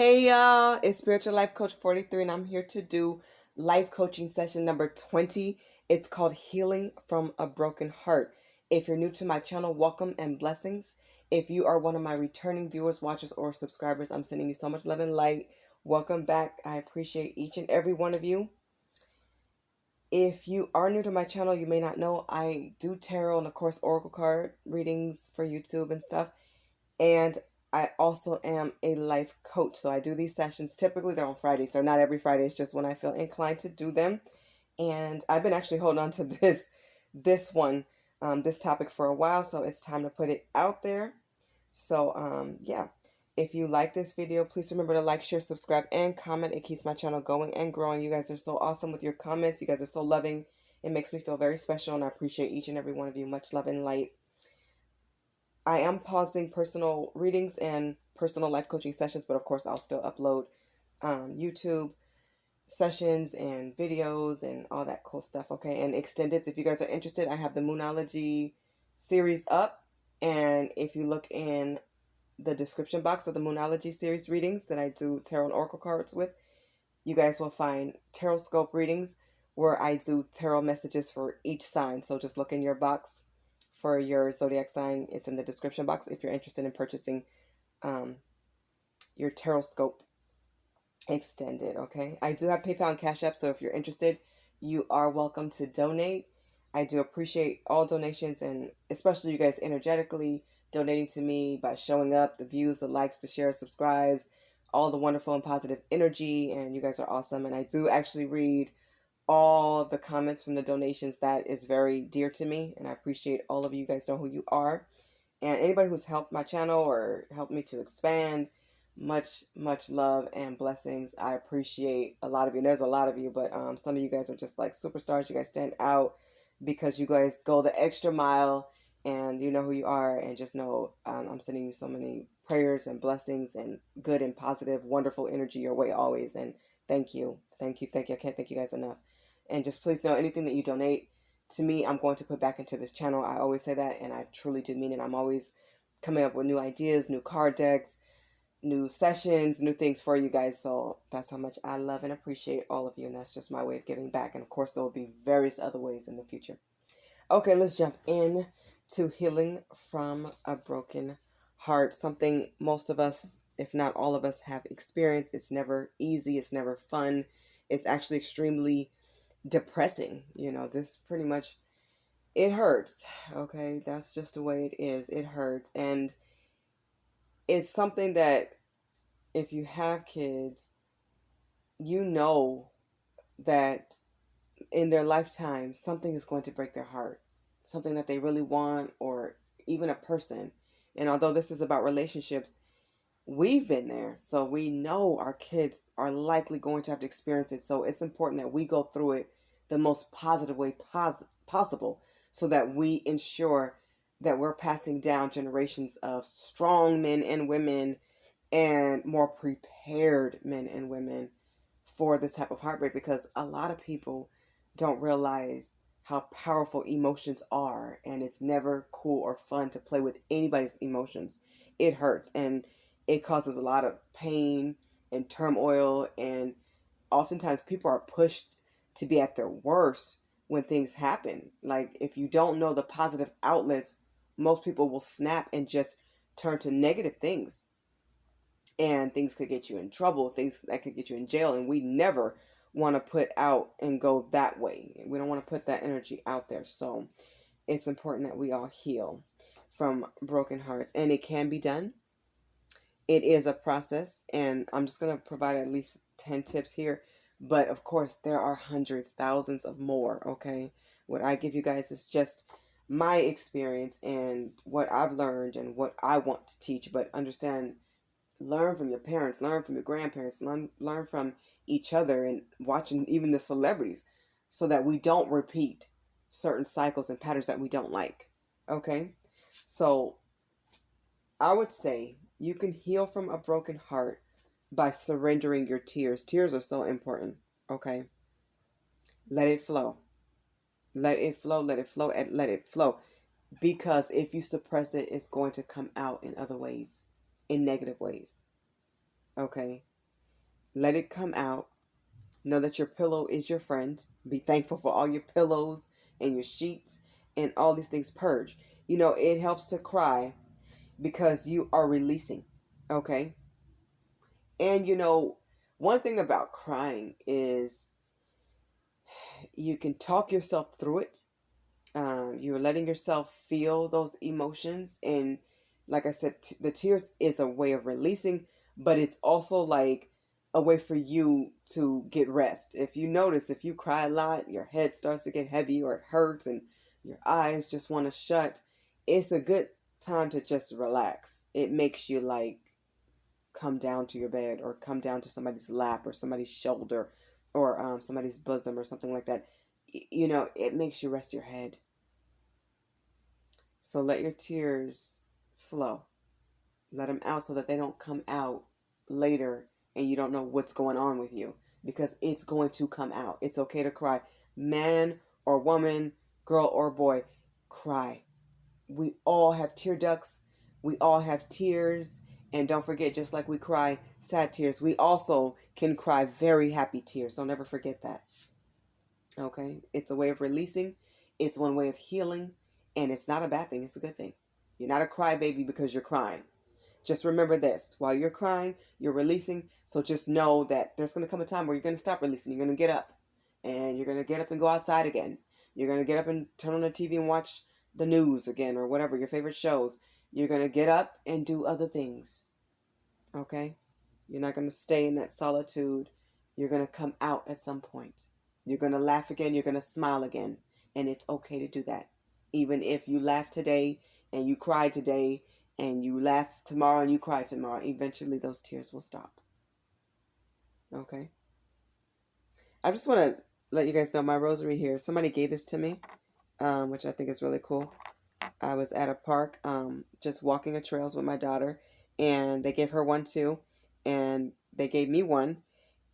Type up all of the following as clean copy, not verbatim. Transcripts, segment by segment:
Hey y'all, it's Spiritual Life Coach 43 and I'm here to do life coaching session number 20. It's called Healing from a Broken Heart. If you're new to my channel, welcome and blessings. If you are one of my returning viewers, watchers, or subscribers, I'm sending you so much love and light. Welcome back. I appreciate each and every one of you. If you are new to my channel, you may not know I do tarot and of course oracle card readings for YouTube and stuff. And I also am a life coach. So I do these sessions. Typically they're on Fridays. So not every Friday. It's just when I feel inclined to do them. And I've been actually holding on to this topic for a while. So it's time to put it out there. So yeah. If you like this video, please remember to like, share, subscribe, and comment. It keeps my channel going and growing. You guys are so awesome with your comments. You guys are so loving. It makes me feel very special. And I appreciate each and every one of you. Much love and light. I am pausing personal readings and personal life coaching sessions, but of course I'll still upload YouTube sessions and videos and all that cool stuff, okay? And extendeds, if you guys are interested, I have the Moonology series up, and if you look in the description box of the Moonology series readings that I do tarot and oracle cards with, you guys will find tarot scope readings where I do tarot messages for each sign. So just look in your box for your zodiac sign. It's in the description box if you're interested in purchasing your tarot scope extended, okay? I do have PayPal and Cash App, so if you're interested, you are welcome to donate. I do appreciate all donations, and especially you guys energetically donating to me by showing up, the views, the likes, the shares, subscribes, all the wonderful and positive energy, and you guys are awesome. And I do actually read all the comments from the donations. That is very dear to me, and I appreciate all of you. You guys know who you are, and anybody who's helped my channel or helped me to expand, much love and blessings. I appreciate a lot of you, and there's a lot of you, but some of you guys are just like superstars. You guys stand out because you guys go the extra mile, and you know who you are, and just know I'm sending you so many prayers and blessings and good and positive wonderful energy your way always. And thank you. I can't thank you guys enough. And just please know, anything that you donate to me, I'm going to put back into this channel. I always say that, and I truly do mean it. I'm always coming up with new ideas, new card decks, new sessions, new things for you guys. So that's how much I love and appreciate all of you, and that's just my way of giving back. And of course there will be various other ways in the future. Okay, let's jump in to healing from a broken heart. Something most of us, if not all of us, have experienced. It's never easy. It's never fun. It's actually extremely depressing. You know, this pretty much, it hurts. Okay, that's just the way it is. It hurts. And it's something that if you have kids, you know that in their lifetime, something is going to break their heart, something that they really want, or even a person. And although this is about relationships, we've been there, so we know our kids are likely going to have to experience it. So it's important that we go through it the most positive way possible, so that we ensure that we're passing down generations of strong men and women and more prepared men and women for this type of heartbreak, because a lot of people don't realize how powerful emotions are, and it's never cool or fun to play with anybody's emotions. It hurts, and it causes a lot of pain and turmoil, and oftentimes people are pushed to be at their worst when things happen. Like, if you don't know the positive outlets, most people will snap and just turn to negative things, and things could get you in trouble, things that could get you in jail, and we never want to put out and go that way. We don't want to put that energy out there. So it's important that we all heal from broken hearts, and it can be done. It is a process, and I'm just going to provide at least 10 tips here, but of course there are hundreds, thousands of more. Okay, what I give you guys is just my experience and what I've learned and what I want to teach. But understand, learn from your parents, learn from your grandparents, learn from each other, and watching even the celebrities, so that we don't repeat certain cycles and patterns that we don't like. Okay, so I would say you can heal from a broken heart by surrendering your tears. Tears are so important. Okay, let it flow, let it flow, let it flow, and let it flow, because if you suppress it, it's going to come out in other ways, in negative ways. Okay, Let it come out. Know that your pillow is your friend. Be thankful for all your pillows and your sheets and all these things. Purge. It helps to cry because you are releasing. Okay? And one thing about crying is you can talk yourself through it. You're letting yourself feel those emotions. And like I said, the tears is a way of releasing, but it's also like a way for you to get rest. If you notice, if you cry a lot, your head starts to get heavy or it hurts and your eyes just want to shut, it's a good time to just relax. It makes you like come down to your bed or come down to somebody's lap or somebody's shoulder or somebody's bosom or something like that. It makes you rest your head. So let your tears flow. Let them out so that they don't come out later and you don't know what's going on with you, because it's going to come out. It's okay to cry. Man or woman, girl or boy, cry. We all have tear ducts. We all have tears. And don't forget, just like we cry sad tears, we also can cry very happy tears. Don't ever forget that. Okay? It's a way of releasing. It's one way of healing. And it's not a bad thing. It's a good thing. You're not a crybaby because you're crying. Just remember this. While you're crying, you're releasing. So just know that there's going to come a time where you're going to stop releasing. You're going to get up. And you're going to get up and go outside again. You're going to get up and turn on the TV and watch the news again or whatever, your favorite shows. You're going to get up and do other things. Okay? You're not going to stay in that solitude. You're going to come out at some point. You're going to laugh again. You're going to smile again. And it's okay to do that. Even if you laugh today and you cry today and you laugh tomorrow and you cry tomorrow, eventually those tears will stop. Okay? I just want to let you guys know my rosary here. Somebody gave this to me, which I think is really cool. I was at a park just walking the trails with my daughter, and they gave her one too, and they gave me one,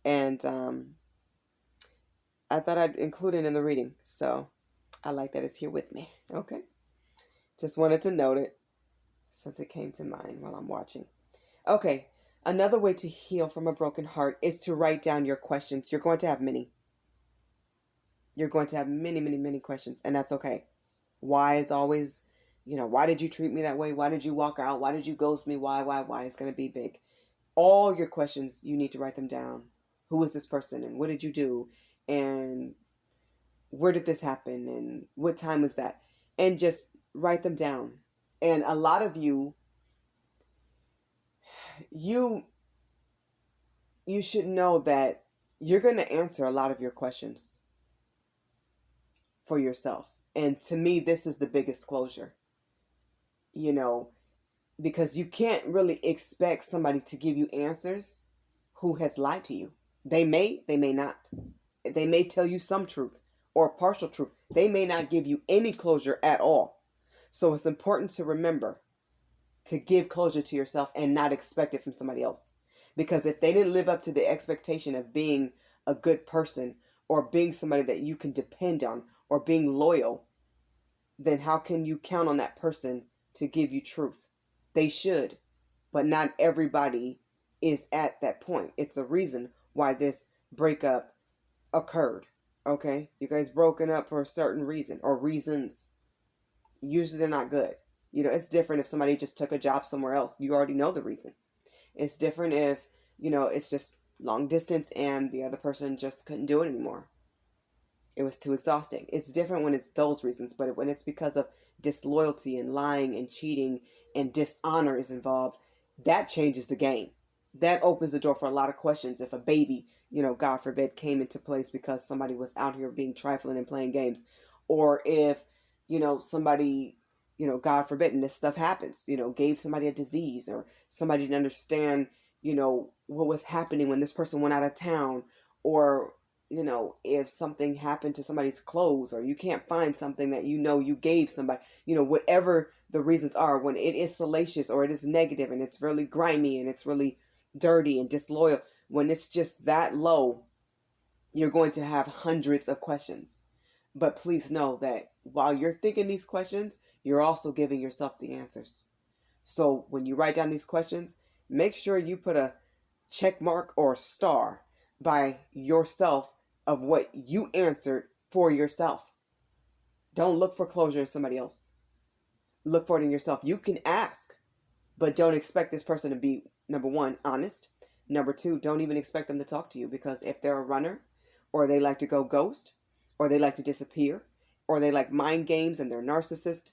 and I thought I'd include it in the reading, so I like that it's here with me. Okay? Just wanted to note it since it came to mind while I'm watching. Okay, another way to heal from a broken heart is to write down your questions. You're going to have many. You're going to have many, many, many questions, and that's okay. Why is always, why did you treat me that way? Why did you walk out? Why did you ghost me? Why? It's going to be big. All your questions, you need to write them down. Who is this person? And what did you do? And where did this happen? And what time was that? And just write them down. And a lot of you should know that you're going to answer a lot of your questions for yourself. And to me, this is the biggest closure, because you can't really expect somebody to give you answers who has lied to you. They may not. They may tell you some truth or partial truth. They may not give you any closure at all. So it's important to remember to give closure to yourself and not expect it from somebody else. Because if they didn't live up to the expectation of being a good person or being somebody that you can depend on or being loyal, then how can you count on that person to give you truth? They should, but not everybody is at that point. It's a reason why this breakup occurred. Okay? You guys broken up for a certain reason or reasons. Usually they're not good. It's different if somebody just took a job somewhere else. You already know the reason. It's different if, it's just long distance and the other person just couldn't do it anymore. It was too exhausting. It's different when it's those reasons, but when it's because of disloyalty and lying and cheating and dishonor is involved, that changes the game. That opens the door for a lot of questions. If a baby, God forbid, came into place because somebody was out here being trifling and playing games, or if, somebody, God forbid, and this stuff happens, gave somebody a disease, or somebody didn't understand, what was happening when this person went out of town, or if something happened to somebody's clothes, or you can't find something that you gave somebody, whatever the reasons are, when it is salacious or it is negative and it's really grimy and it's really dirty and disloyal, when it's just that low, you're going to have hundreds of questions. But please know that while you're thinking these questions, you're also giving yourself the answers. So when you write down these questions, make sure you put a check mark or star by yourself of what you answered for yourself. Don't look for closure in somebody else. Look for it in yourself. You can ask, but don't expect this person to be, number one, honest. Number two, don't even expect them to talk to you, because if they're a runner, or they like to go ghost, or they like to disappear, or they like mind games and they're narcissists,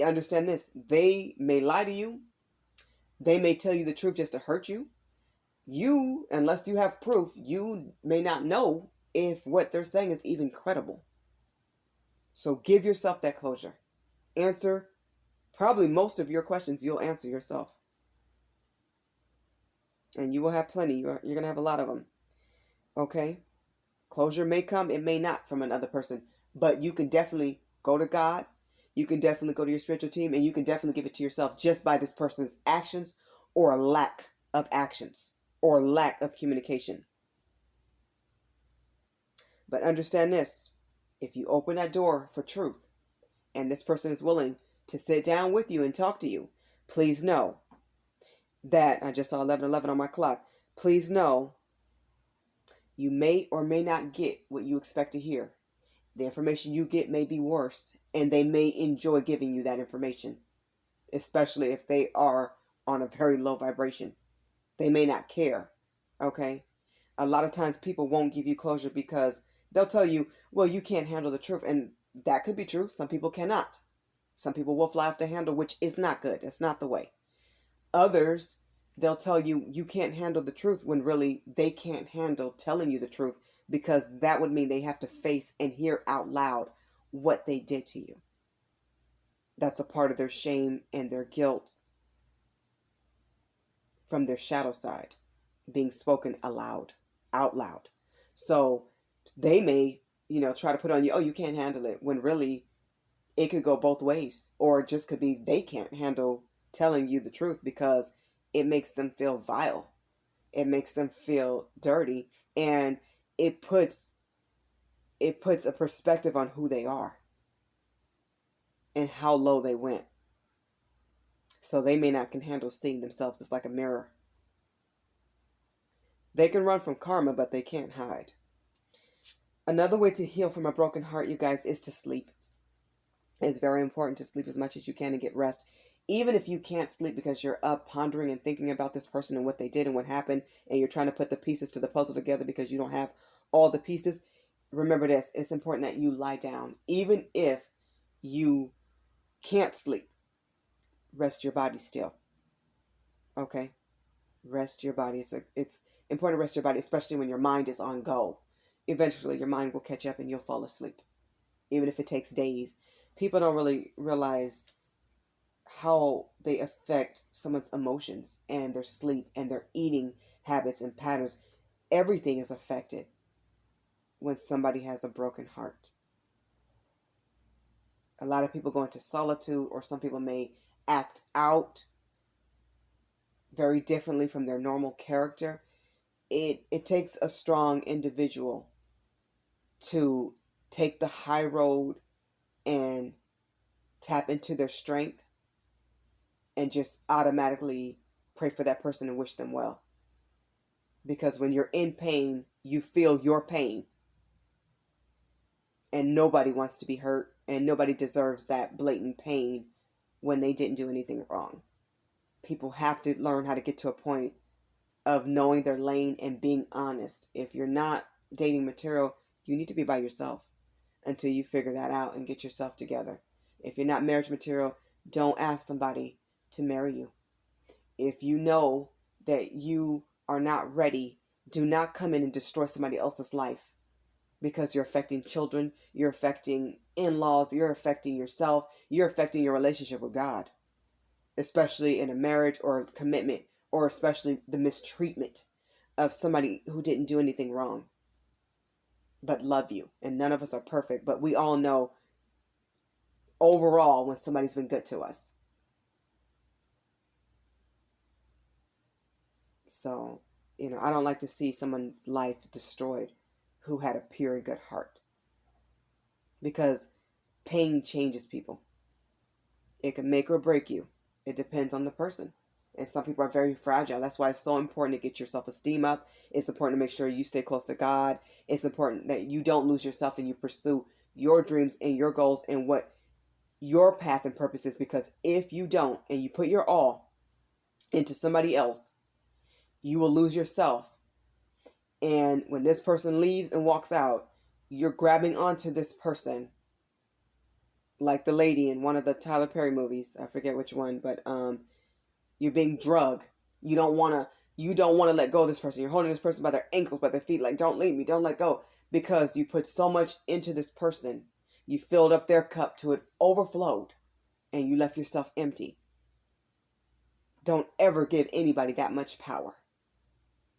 understand this. They may lie to you. They may tell you the truth just to hurt you. You, unless you have proof, you may not know if what they're saying is even credible. So give yourself that closure. Answer probably most of your questions you'll answer yourself. And you will have plenty. You're going to have a lot of them. Okay? Closure may come, it may not from another person. But you can definitely go to God. You can definitely go to your spiritual team. And you can definitely give it to yourself just by this person's actions or lack of actions or lack of communication. But understand this. If you open that door for truth and this person is willing to sit down with you and talk to you, please know that, I just saw 11:11 on my clock. Please know you may or may not get what you expect to hear. The information you get may be worse, and they may enjoy giving you that information, especially if they are on a very low vibration. They may not care, okay? A lot of times people won't give you closure because they'll tell you, well, you can't handle the truth, and that could be true. Some people cannot. Some people will fly off the handle, which is not good. That's not the way. Others, they'll tell you you can't handle the truth when really they can't handle telling you the truth, because that would mean they have to face and hear out loud what they did to you. That's a part of their shame and their guilt from their shadow side being spoken aloud, out loud. So they may, try to put on you, oh, you can't handle it, when really it could go both ways. Or it just could be they can't handle telling you the truth because it makes them feel vile. It makes them feel dirty, and it puts a perspective on who they are and how low they went. So they may not can handle seeing themselves as like a mirror. They can run from karma, but they can't hide. Another way to heal from a broken heart, you guys, is to sleep. It's very important to sleep as much as you can and get rest. Even if you can't sleep because you're up pondering and thinking about this person and what they did and what happened, and you're trying to put the pieces to the puzzle together because you don't have all the pieces, remember this. It's important that you lie down. Even if you can't sleep, rest your body still. Okay? Rest your body. It's important to rest your body, especially when your mind is on go. Eventually, your mind will catch up and you'll fall asleep, even if it takes days. People don't really realize how they affect someone's emotions and their sleep and their eating habits and patterns. Everything is affected when somebody has a broken heart. A lot of people go into solitude, or some people may act out very differently from their normal character. It takes a strong individual to take the high road and tap into their strength and just automatically pray for that person and wish them well. Because when you're in pain, you feel your pain. And nobody wants to be hurt, and nobody deserves that blatant pain when they didn't do anything wrong. People have to learn how to get to a point of knowing their lane and being honest. If you're not dating material, you need to be by yourself until you figure that out and get yourself together. If you're not marriage material, don't ask somebody to marry you. If you know that you are not ready, do not come in and destroy somebody else's life, because you're affecting children, you're affecting in-laws, you're affecting yourself, you're affecting your relationship with God, especially in a marriage or a commitment, or especially the mistreatment of somebody who didn't do anything wrong but love you. And none of us are perfect, but we all know overall when somebody's been good to us. So, I don't like to see someone's life destroyed who had a pure and good heart, because pain changes people. It can make or break you. It depends on the person. And some people are very fragile. That's why it's so important to get your self-esteem up. It's important to make sure you stay close to God. It's important that you don't lose yourself and you pursue your dreams and your goals and what your path and purpose is. Because if you don't and you put your all into somebody else, you will lose yourself. And when this person leaves and walks out, you're grabbing onto this person, like the lady in one of the Tyler Perry movies. I forget which one, but you're being drugged. You don't want to let go of this person. You're holding this person by their ankles, by their feet, like, don't leave me, don't let go, because you put so much into this person. You filled up their cup to it overflowed, and you left yourself empty. Don't ever give anybody that much power.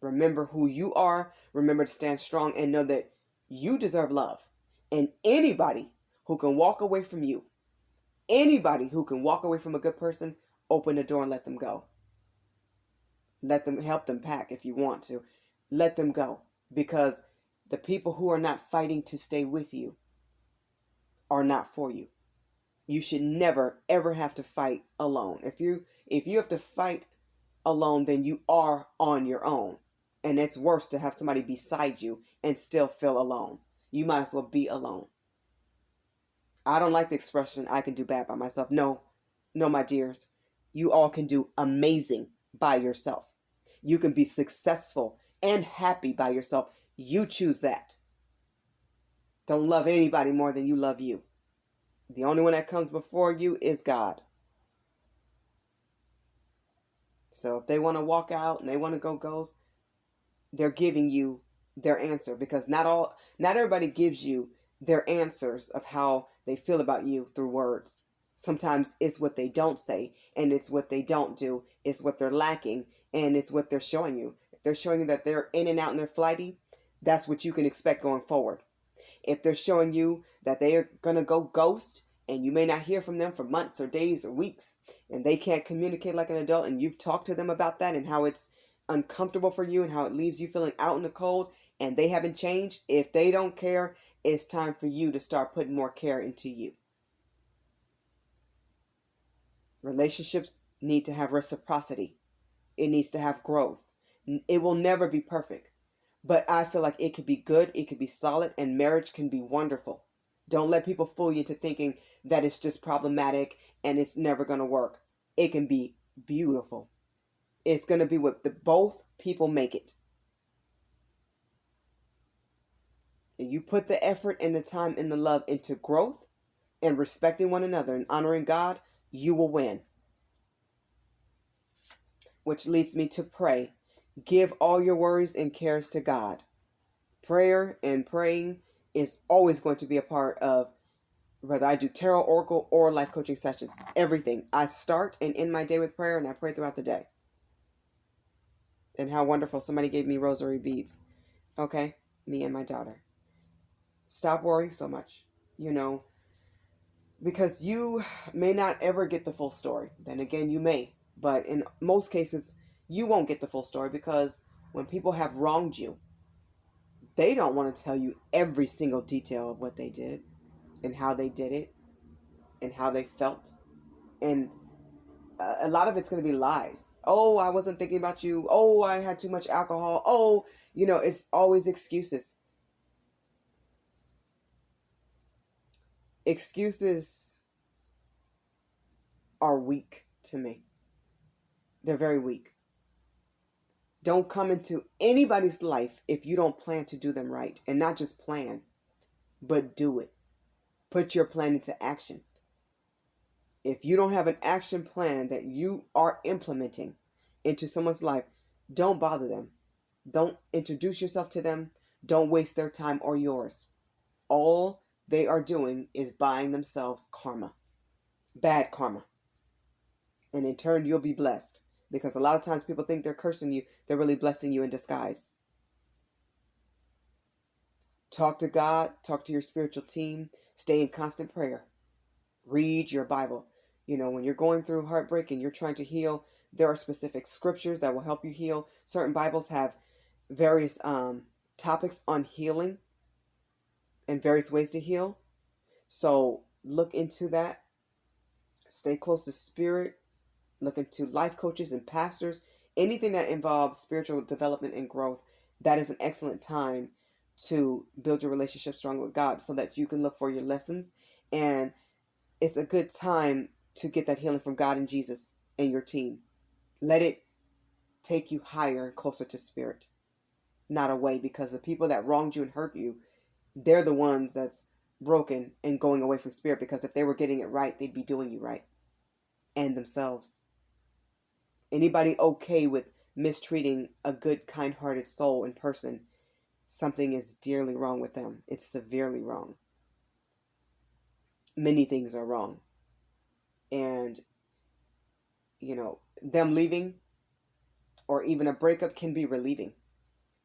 Remember who you are. Remember to stand strong and know that you deserve love. And anybody who can walk away from you, anybody who can walk away from a good person, open the door and let them go. Let them, help them pack if you want to. Let them go. Because the people who are not fighting to stay with you are not for you. You should never, ever have to fight alone. If you have to fight alone, then you are on your own. And it's worse to have somebody beside you and still feel alone. You might as well be alone. I don't like the expression, I can do bad by myself. No, my dears. You all can do amazing by yourself. You can be successful and happy by yourself. You choose that. Don't love anybody more than you love you. The only one that comes before you is God. So if they want to walk out and they want to go ghost, they're giving you their answer, because not everybody gives you their answers of how they feel about you through words. Sometimes it's what they don't say, and it's what they don't do. It's what they're lacking, and it's what they're showing you. If they're showing you that they're in and out and they're flighty, that's what you can expect going forward. If they're showing you that they are going to go ghost, and you may not hear from them for months or days or weeks, and they can't communicate like an adult, and you've talked to them about that and how it's uncomfortable for you and how it leaves you feeling out in the cold, and they haven't changed, if they don't care, it's time for you to start putting more care into you. Relationships need to have reciprocity. It needs to have growth. It will never be perfect, but I feel like it could be good, it could be solid, and marriage can be wonderful. Don't let people fool you into thinking that it's just problematic and it's never going to work. It can be beautiful. It's going to be what both people make it. And you put the effort and the time and the love into growth and respecting one another and honoring God, you will win. Which leads me to pray. Give all your worries and cares to God. Prayer and praying is always going to be a part of whether I do tarot, oracle, or life coaching sessions. Everything. I start and end my day with prayer, and I pray throughout the day. And how wonderful. Somebody gave me rosary beads. Okay? Me and my daughter. Stop worrying so much. Because you may not ever get the full story. Then again, you may. But in most cases, you won't get the full story, because when people have wronged you, they don't want to tell you every single detail of what they did and how they did it and how they felt. And a lot of it's going to be lies. Oh, I wasn't thinking about you. Oh, I had too much alcohol. Oh, it's always excuses. Excuses are weak to me. They're very weak. Don't come into anybody's life if you don't plan to do them right. And not just plan, but do it. Put your plan into action. If you don't have an action plan that you are implementing into someone's life, don't bother them. Don't introduce yourself to them. Don't waste their time or yours. All they are doing is buying themselves karma. Bad karma. And in turn, you'll be blessed. Because a lot of times people think they're cursing you. They're really blessing you in disguise. Talk to God. Talk to your spiritual team. Stay in constant prayer. Read your Bible. When you're going through heartbreak and you're trying to heal, there are specific scriptures that will help you heal. Certain Bibles have various topics on healing and various ways to heal. So look into that. Stay close to spirit. Look into life coaches and pastors. Anything that involves spiritual development and growth, that is an excellent time to build your relationship strong with God so that you can look for your lessons. And it's a good time to get that healing from God and Jesus and your team. Let it take you higher and closer to spirit, not away, because the people that wronged you and hurt you, they're the ones that's broken and going away from spirit, because if they were getting it right, they'd be doing you right and themselves. Anybody okay with mistreating a good, kind-hearted soul and person, something is dearly wrong with them. It's severely wrong. Many things are wrong. And, them leaving or even a breakup can be relieving.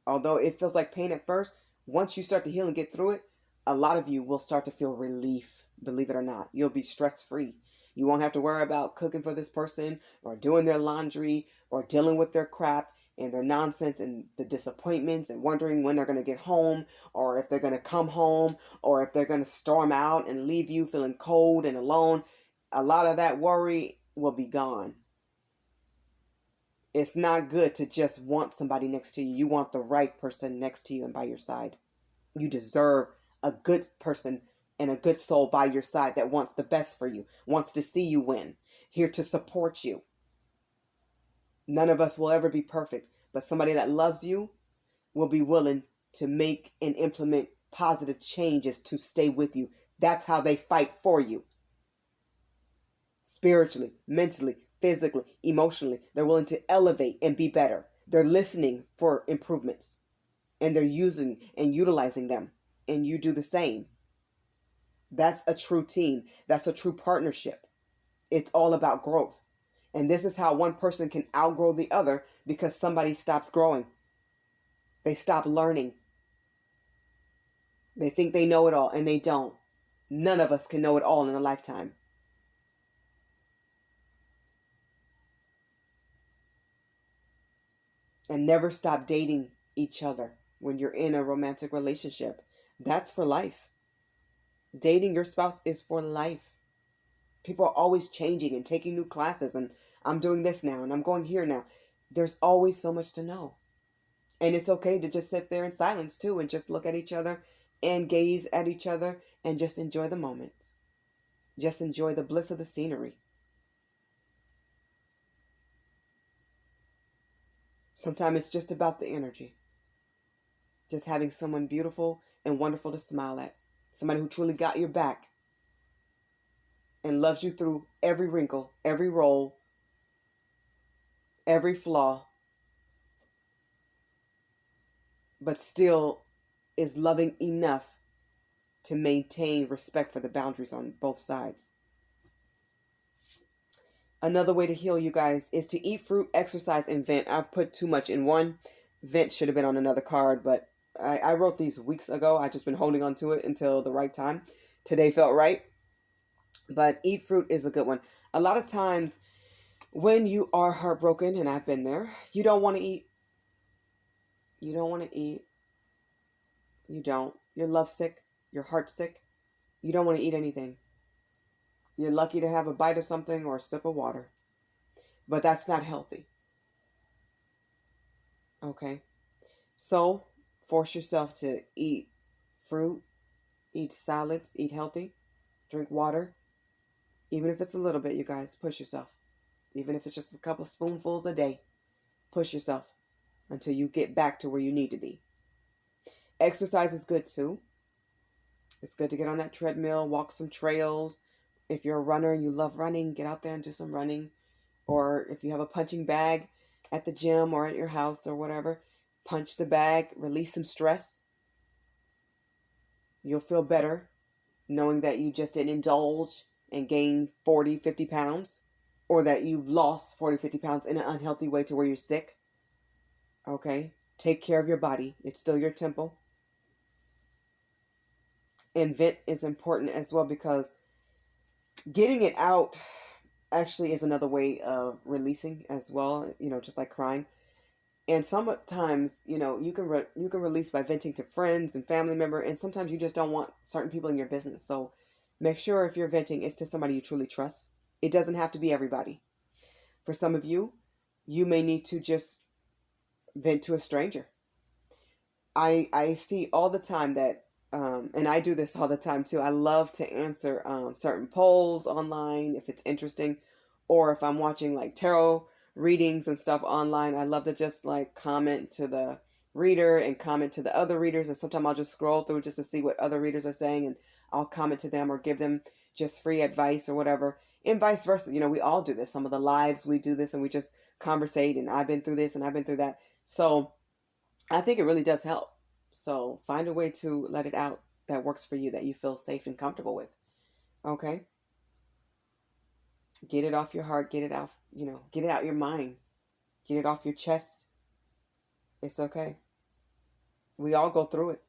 Although it feels like pain at first, once you start to heal and get through it, a lot of you will start to feel relief, believe it or not. You'll be stress-free. You won't have to worry about cooking for this person or doing their laundry or dealing with their crap and their nonsense and the disappointments and wondering when they're going to get home, or if they're going to come home, or if they're going to storm out and leave you feeling cold and alone. A lot of that worry will be gone. It's not good to just want somebody next to you. You want the right person next to you and by your side. You deserve a good person and a good soul by your side that wants the best for you, wants to see you win, here to support you. None of us will ever be perfect, but somebody that loves you will be willing to make and implement positive changes to stay with you. That's how they fight for you. Spiritually, mentally, physically, emotionally, they're willing to elevate and be better. They're listening for improvements, and they're using and utilizing them, and you do the same. That's a true team. That's a true partnership. It's all about growth. And this is how one person can outgrow the other, because somebody stops growing. They stop learning. They think they know it all, and they don't. None of us can know it all in a lifetime. And never stop dating each other when you're in a romantic relationship. That's for life. Dating your spouse is for life. People are always changing and taking new classes, and I'm doing this now and I'm going here now. There's always so much to know. And it's okay to just sit there in silence too and just look at each other and gaze at each other and just enjoy the moment. Just enjoy the bliss of the scenery. Sometimes it's just about the energy. Just having someone beautiful and wonderful to smile at. Somebody who truly got your back and loves you through every wrinkle, every roll, every flaw, but still is loving enough to maintain respect for the boundaries on both sides. Another way to heal, you guys, is to eat fruit, exercise, and vent. I put too much in one. Vent should have been on another card, but I wrote these weeks ago. I just been holding on to it until the right time. Today felt right. But eat fruit is a good one. A lot of times when you are heartbroken, and I've been there, you don't want to eat. You don't want to eat. You don't. You're lovesick. You're heartsick. You don't want to eat anything. You're lucky to have a bite of something or a sip of water. But that's not healthy. Okay? So, force yourself to eat fruit, eat salads, eat healthy, drink water. Even if it's a little bit, you guys, push yourself. Even if it's just a couple spoonfuls a day, push yourself until you get back to where you need to be. Exercise is good too. It's good to get on that treadmill, walk some trails. If you're a runner and you love running, get out there and do some running. Or if you have a punching bag at the gym or at your house or whatever, punch the bag, release some stress. You'll feel better knowing that you just didn't indulge and gain 40, 50 pounds, or that you've lost 40, 50 pounds in an unhealthy way to where you're sick. Okay? Take care of your body. It's still your temple. And vent is important as well, because getting it out actually is another way of releasing as well, just like crying. And sometimes, you can release by venting to friends and family member, and sometimes you just don't want certain people in your business. So make sure if you're venting, it's to somebody you truly trust. It doesn't have to be everybody. For some of you, you may need to just vent to a stranger. I see all the time that, and I do this all the time too. I love to answer certain polls online if it's interesting, or if I'm watching like tarot readings and stuff online. I love to just like comment to the reader and comment to the other readers, and sometimes I'll just scroll through just to see what other readers are saying, and I'll comment to them or give them just free advice or whatever. And vice versa. We all do this. Some of the lives we do this and we just conversate, and I've been through this and I've been through that. So I think it really does help. So find a way to let it out that works for you, that you feel safe and comfortable with. Okay? Get it off your heart, get it out, get it out your mind. Get it off your chest. It's okay. We all go through it.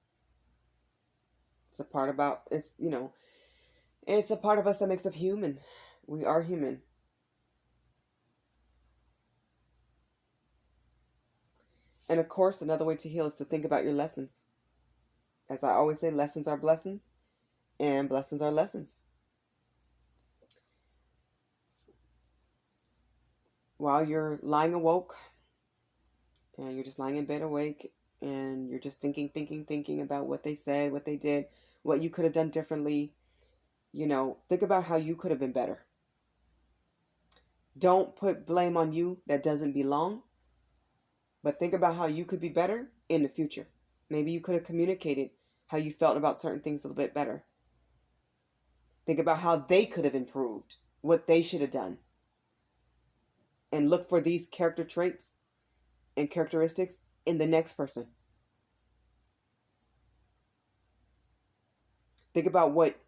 It's a part about it's a part of us that makes us human. We are human. And of course, another way to heal is to think about your lessons. As I always say, lessons are blessings, and blessings are lessons. While you're lying awoke, and you're just lying in bed awake, and you're just thinking about what they said, what they did, what you could have done differently, think about how you could have been better. Don't put blame on you that doesn't belong, but think about how you could be better in the future. Maybe you could have communicated how you felt about certain things a little bit better. Think about how they could have improved, what they should have done. And look for these character traits and characteristics in the next person. Think about what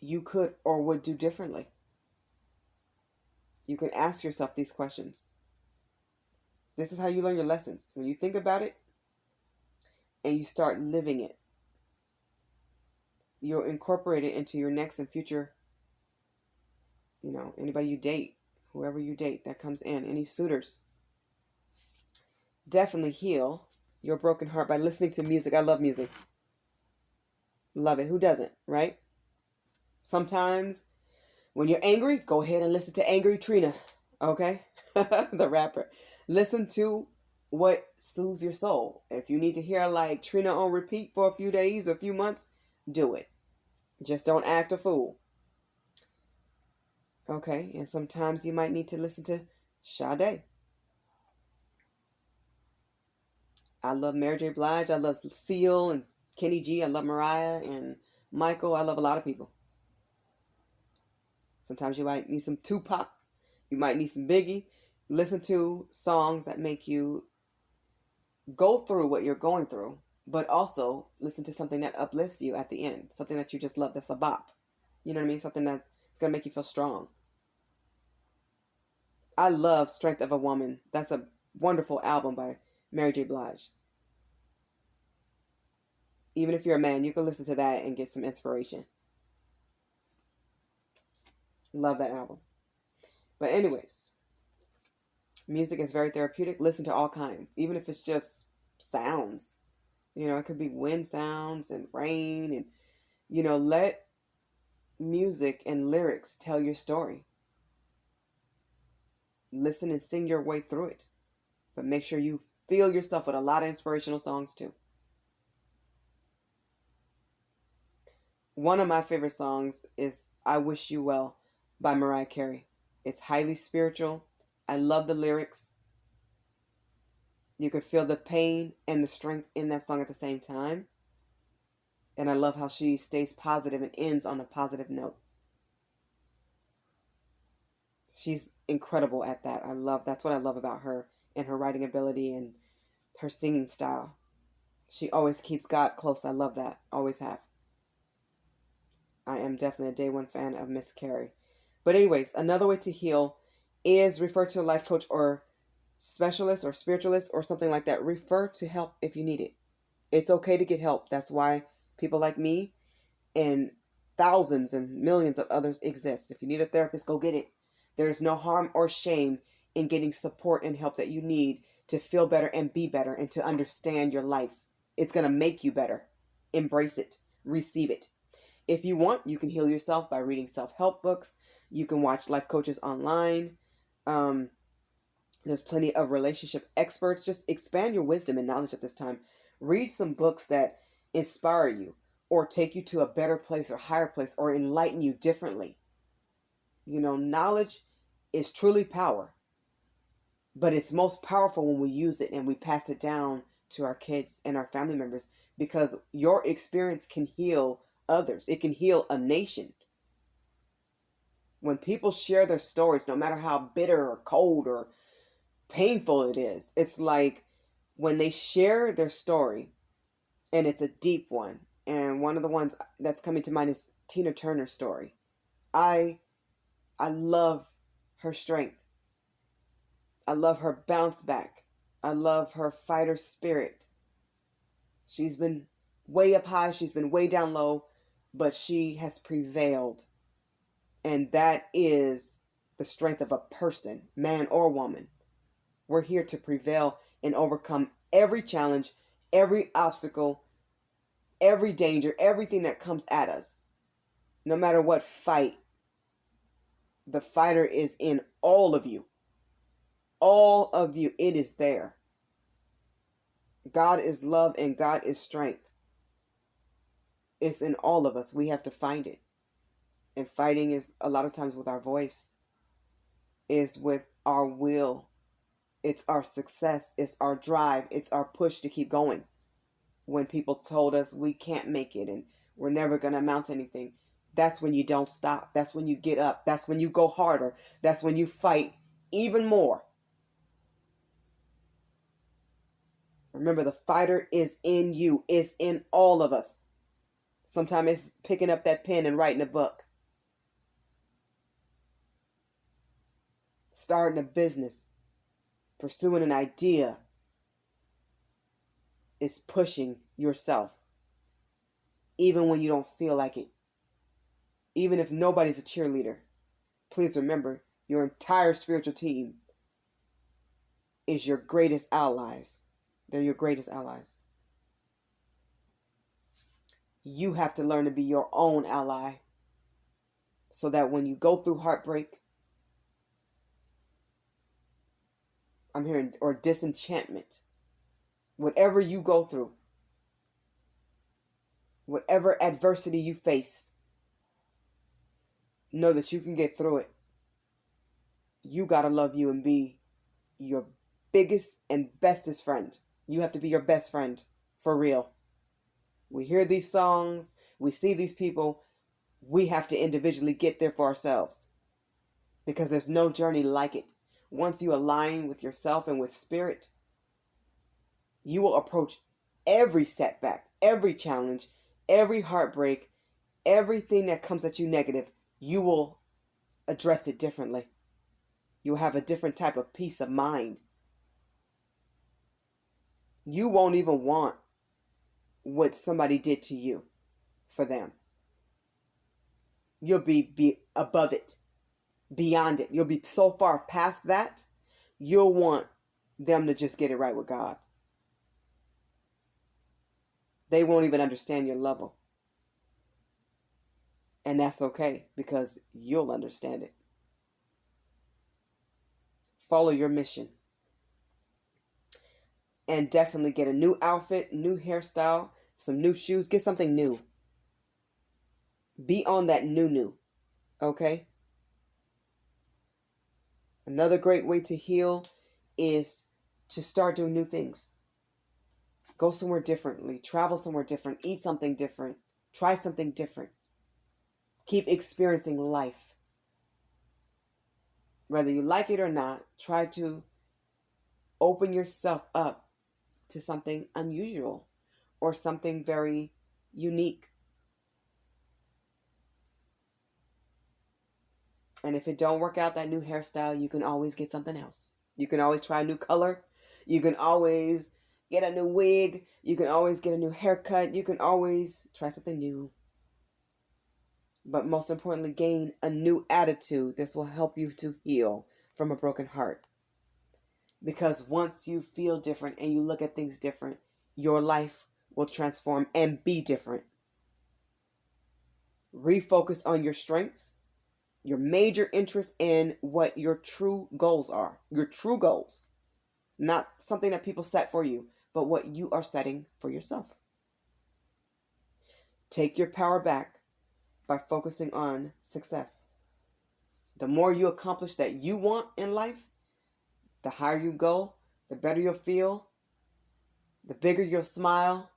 you could or would do differently. You can ask yourself these questions. This is how you learn your lessons. When you think about it and you start living it, you'll incorporate it into your next and future, anybody you date, whoever you date that comes in, any suitors. Definitely heal your broken heart by listening to music. I love music. Love it. Who doesn't, right? Sometimes when you're angry, go ahead and listen to Angry Trina, okay? The rapper. Listen to what soothes your soul. If you need to hear like Trina on repeat for a few days or a few months, do it. Just don't act a fool. Okay, and sometimes you might need to listen to Sade. I love Mary J. Blige. I love Seal and Kenny G. I love Mariah and Michael. I love a lot of people. Sometimes you might need some Tupac. You might need some Biggie. Listen to songs that make you go through what you're going through, but also listen to something that uplifts you at the end. Something that you just love, that's a bop. You know what I mean? Something that's going to make you feel strong. I love Strength of a Woman. That's a wonderful album by Mary J. Blige. Even if you're a man, you can listen to that and get some inspiration. Love that album. But anyways, music is very therapeutic. Listen to all kinds, even if it's just sounds. It could be wind sounds and rain, and let music and lyrics tell your story. Listen and sing your way through it, but make sure you fill yourself with a lot of inspirational songs too. One of my favorite songs is I Wish You Well by Mariah Carey. It's highly spiritual. I love the lyrics. You can feel the pain and the strength in that song at the same time. And I love how she stays positive and ends on a positive note. She's incredible at that. That's what I love about her and her writing ability and her singing style. She always keeps God close. I love that. Always have. I am definitely a day one fan of Miss Carey. But anyways, another way to heal is refer to a life coach or specialist or spiritualist or something like that. Refer to help if you need it. It's okay to get help. That's why people like me and thousands and millions of others exist. If you need a therapist, go get it. There's no harm or shame in getting support and help that you need to feel better and be better and to understand your life. It's going to make you better. Embrace it. Receive it. If you want, you can heal yourself by reading self-help books. You can watch life coaches online. There's plenty of relationship experts. Just expand your wisdom and knowledge at this time. Read some books that inspire you or take you to a better place or higher place or enlighten you differently. Knowledge is truly power, but it's most powerful when we use it and we pass it down to our kids and our family members, because your experience can heal others. It can heal a nation. When people share their stories, no matter how bitter or cold or painful it is, it's like when they share their story, and it's a deep one. And one of the ones that's coming to mind is Tina Turner's story. I love her strength. I love her bounce back. I love her fighter spirit. She's been way up high, she's been way down low, but she has prevailed. And that is the strength of a person, man or woman. We're here to prevail and overcome every challenge, every obstacle, every danger, everything that comes at us. No matter what fight, the fighter is in all of you. All of you, it is there. God is love and God is strength. It's in all of us. We have to find it. And fighting is a lot of times with our voice, is with our will. It's our success. It's our drive. It's our push to keep going. When people told us we can't make it and we're never going to amount to anything, that's when you don't stop. That's when you get up. That's when you go harder. That's when you fight even more. Remember, the fighter is in you. It's in all of us. Sometimes it's picking up that pen and writing a book. Starting a business. Pursuing an idea. It's pushing yourself. Even when you don't feel like it. Even if nobody's a cheerleader. Please remember, your entire spiritual team is your greatest allies. They're your greatest allies. You have to learn to be your own ally, so that when you go through heartbreak, I'm hearing, or disenchantment, whatever you go through, whatever adversity you face, know that you can get through it. You got to love you and be your biggest and bestest friend. You have to be your best friend, for real. We hear these songs, we see these people, we have to individually get there for ourselves. Because there's no journey like it. Once you align with yourself and with spirit, you will approach every setback, every challenge, every heartbreak, everything that comes at you negative. You will address it differently. You'll have a different type of peace of mind. You won't even want what somebody did to you for them. You'll be above it, beyond it. You'll be so far past that, you'll want them to just get it right with God. They won't even understand your level. And that's okay, because you'll understand it. Follow your mission. And definitely get a new outfit, new hairstyle, some new shoes. Get something new. Be on that new. Okay? Another great way to heal is to start doing new things. Go somewhere differently. Travel somewhere different. Eat something different. Try something different. Keep experiencing life. Whether you like it or not, try to open yourself up to something unusual or something very unique. And if it don't work out, that new hairstyle, you can always get something else. You can always try a new color. You can always get a new wig. You can always get a new haircut. You can always try something new. But most importantly, gain a new attitude. This will help you to heal from a broken heart. Because once you feel different and you look at things different, your life will transform and be different. Refocus on your strengths. your major interest in what your true goals are. Your true goals. Not something that people set for you, but what you are setting for yourself. Take your power back by focusing on success. The more you accomplish that you want in life, the higher you go, the better you'll feel, the bigger you'll smile.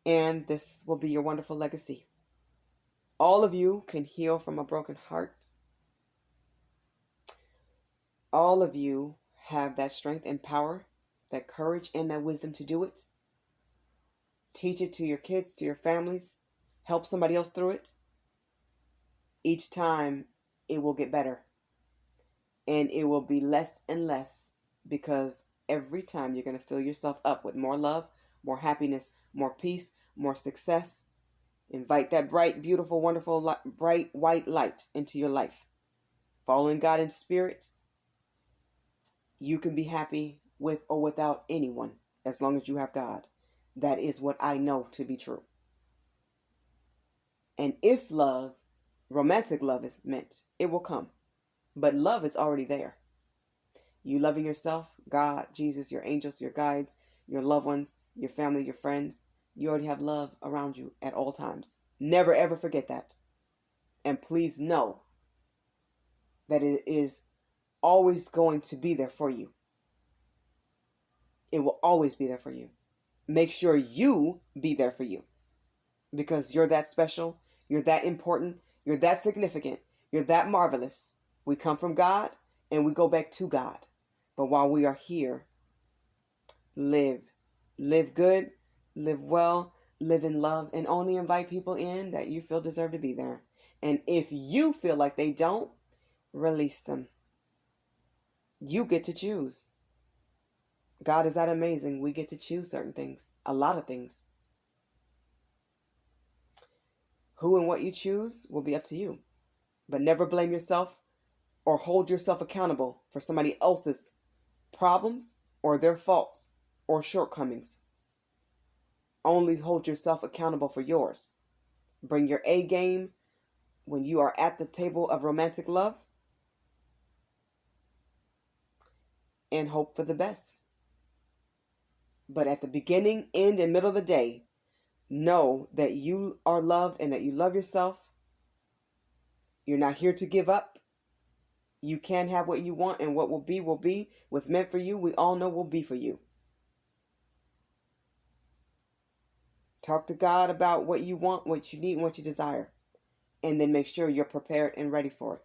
And this will be your wonderful legacy. All of you can heal from a broken heart. All of you have that strength and power, that courage and that wisdom to do it. Teach it to your kids, to your families. Help somebody else through it. Each time it will get better. And it will be less and less, because every time you're going to fill yourself up with more love, more happiness, more peace, more success. Invite that bright, beautiful, wonderful, bright white light into your life. Following God in spirit, you can be happy with or without anyone as long as you have God. That is what I know to be true. And if love, romantic love is meant, it will come. But love is already there. You loving yourself, God, Jesus, your angels, your guides, your loved ones, your family, your friends. You already have love around you at all times. Never ever forget that. And please know that it is always going to be there for you. It will always be there for you. Make sure you be there for you. Because you're that special. You're that important. You're that significant. You're that marvelous. We come from God and we go back to God. But while we are here, live. Live good. Live well. Live in love. And only invite people in that you feel deserve to be there. And if you feel like they don't, release them. You get to choose. God is that amazing. We get to choose certain things. A lot of things. Who and what you choose will be up to you. But never blame yourself or hold yourself accountable for somebody else's problems or their faults or shortcomings. Only hold yourself accountable for yours. Bring your A game when you are at the table of romantic love and hope for the best. But at the beginning, end, and middle of the day, know that you are loved and that you love yourself. You're not here to give up. You can have what you want, and what will be will be. What's meant for you, we all know will be for you. Talk to God about what you want, what you need, and what you desire. And then make sure you're prepared and ready for it.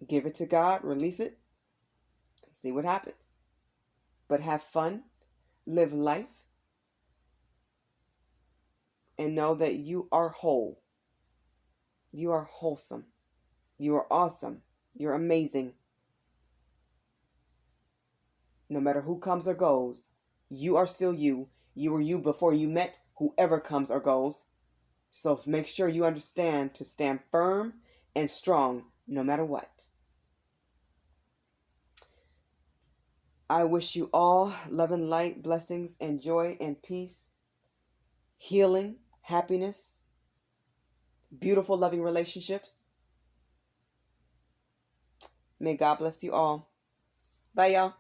Give it to God, release it, and see what happens. But have fun, live life, and know that you are whole. You are wholesome. You are awesome. You're amazing. No matter who comes or goes, you are still you. You were you before you met whoever comes or goes. So make sure you understand to stand firm and strong no matter what. I wish you all love and light, blessings and joy and peace, healing, happiness, beautiful, loving relationships. May God bless you all. Bye, y'all.